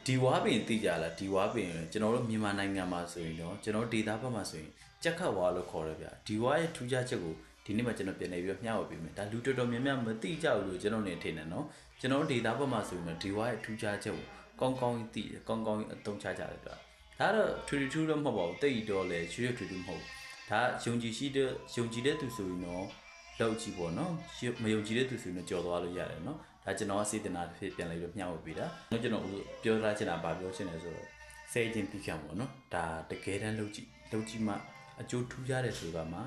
ဒီဝါပင်သိကြလားဒီဝါပင်ကျွန်တော်တို့မြန်မာနိုင်ငံမှာဆိုရင်တော့ကျွန်တော်ဒေတာဘက်မှာဆိုရင်ကြက်ခတ်ဝါလို့ခေါ်တယ်ဗျဒီဝါရဲ့ထူးခြားချက်ကိုဒီနေ့မှကျွန်တော်ပြန်နေပြီးမျှဝေပေးမယ်ဒါလူတော်တော်များများမသိကြဘူးလို့ကျွန်တော်နေထင်တယ်နော်ကျွန်တော်ဒေတာဘက်မှာဆိုရင်ဒီဝါရဲ့ထူးခြားချက်ကိုကောင်းကောင်းသိကောင်းကောင်းအသုံးချကြတယ်ဗျဒါတော့ထူထူတော့မဟုတ်ပါဘူးတိတ်တော့လေရွှေထူထူမဟုတ်ဒါယုံကြည်တဲ့သူဆိုရင်တော့လောက်ကြည့်ပေါ့နော်မယုံကြည်တဲ့သူဆိုရင်ကြော်သွားလို့ရတယ်နော်ဒါကျွန်တော်စေတနာတစ်ဖြစ်ပြန်လိုက်လို့မျှဝေပေးတာကျွန်တော်ပြောထားချင်တာဗာပြောချင်တယ်ဆိုတော့စေချင်းပြီးခံပေါ့နော်ဒါတကယ်တမ်းလောက်ကြည့်မှအကျိုးထူးခြားတယ်ဆိုတာမှာ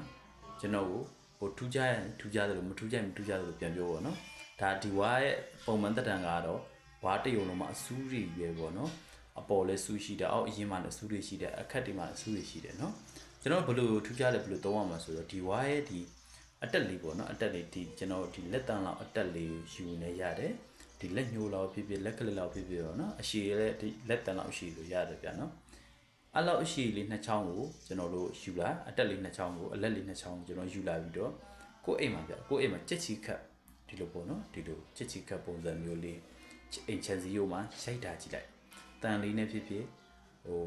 ကျွန်တော်ကိုဟိုထူးခြားရင်ထူးခြားတယ်လို့မထူးခြားရင်မထူးခြားတယ်လို့ပြန်ပြောပေါ့နော်ဒါဒီဝါရဲ့ပုံမှန်တက်တန်ကတော့ဝါတရုံလုံးမှာအဆူးတွေပဲပေါ့နော်အပေါ်လဲဆူးရှိတယ်အောက်အရင်မှလည်းဆူးတွေရှိတယ်အခက်တွေမှာလည်းဆူးတွေရှိတယ်နော်ကျွန်တော်ဘယ်လိုထူးခြားတယ်ဘယ်လိုသုံးရမှာဆိုတော့ဒီဝါရဲ့ဒီအတက်လေးပေါ့နော်အတက်လေးဒီကျွန်တော်ဒီလက်တန်းလောက်အတက်လေးယူနေရတယ်ဒီလက်ညှိုးလောက်ဖြစ်ဖြစ်လက်ကလေးလောက်ဖြစ်ဖြစ်ပေါ့နော်အရှိရဲဒီလက်တန်းလောက်ရှိလို့ရတယ်ဗျာနော်အဲ့လောက်အရှိလေးနှစ်ချောင်းကိုကျွန်တော်တို့ယူလာအတက်လေးနှစ်ချောင်းကိုအလက်လေးနှစ်ချောင်းကိုကျွန်တော်ယူလာပြီးတော့ကိုယ့်အိမ်မှာဗျကိုယ့်အိမ်မှာကြက်ချီခတ်ဒီလိုပေါ့နော်ဒီလိုကြက်ချီခတ်ပုံစံမျိုးလေးအိမ်ချန်စီယိုမှာရိုက်တာကြည့်လိုက်တန်လေးနဲ့ဖြစ်ဖြစ်ဟို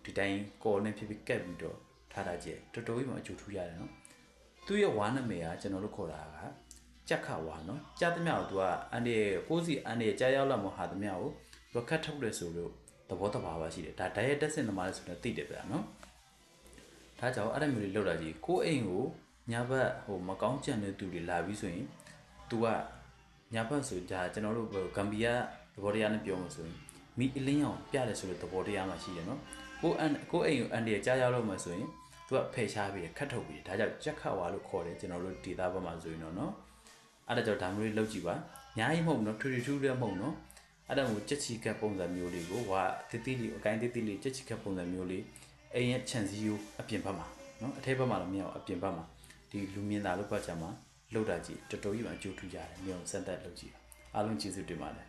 ဒီတိုင်းကော်နဲ့ဖြစ်ဖြစ်ကက်ပြီးတော့ထားတာကြည့်တော်တော်ကြီးမှအကျိုးထူးရတယ်နော်သူ့ရဲ့ဝါနာမည်ကကျွန်တော်တို့ခေါ်တာကကြက်ခဝါနော်ကြားသမျှကိုသူကအန်ဒီကိုစီအန်ဒီကြားရောက်လာမှဟာသမျှကိုသူကခတ်ထုတ်တယ်ဆိုလို့သဘောတဘာဝရှိတယ်ဒါဓာတ်ရိုက်တက်စင်သမားလေးဆိုတော့သိတယ်ဗျာနော်ဒါကြောင့်အဲ့ဒါမျိုးလေးလောက်တာကြီးကိုအိမ်ကိုညာဘက်ဟိုမကောင်းကြံတဲ့သူတွေလာပြီးဆိုရင် तू ကညာဘက်ဆိုဒါကျွန်တော်တို့ဂမ်ဘီယာသဘောတရားနဲ့ပြောမှဆိုရင်မိအလင်းအောင်ပြတယ်ဆိုလို့သဘောတရားမှရှိတယ်နော်ကိုအိမ်ကိုအန်ဒီကြားရောက်လို့မှဆိုရင်သူကဖယ်ရှားပြီးခတ်ထုတ်ပြီးဒါကြောင့်ကြက်ခတ်ဝါလို့ခေါ်တယ်ကျွန်တော်တို့ဒေတာဘက်မှာဆိုရင်တော့နော်အဲ့ဒါကြောင့်ဒါမျိုးလေးလောက်ကြည့်ပါညာကြီးမဟုတ်နော်ထူထူလည်းမဟုတ်နော်အဲ့ဒါကိုကြက်ချီကပ်ပုံစံမျိုးလေးကိုဝါတိတိလေးအကိုင်းတိတိလေးကြက်ချီကပ်ပုံစံမျိုးလေးအိမ်ရဲ့ခြံစည်းရိုးအပြင်ဘက်မှာနော်အထက်ဘက်မှာတော့မရအောင်အပြင်ဘက်မှာဒီလူမြင်တာလို့ဘက်ချမှာလောက်တာကြည့်တော်တော်ကြီးမှအကျိုးထူကြတယ်မြောင်စက်တက်လောက်ကြည့်အားလုံးကျေးဇူးတင်ပါတယ်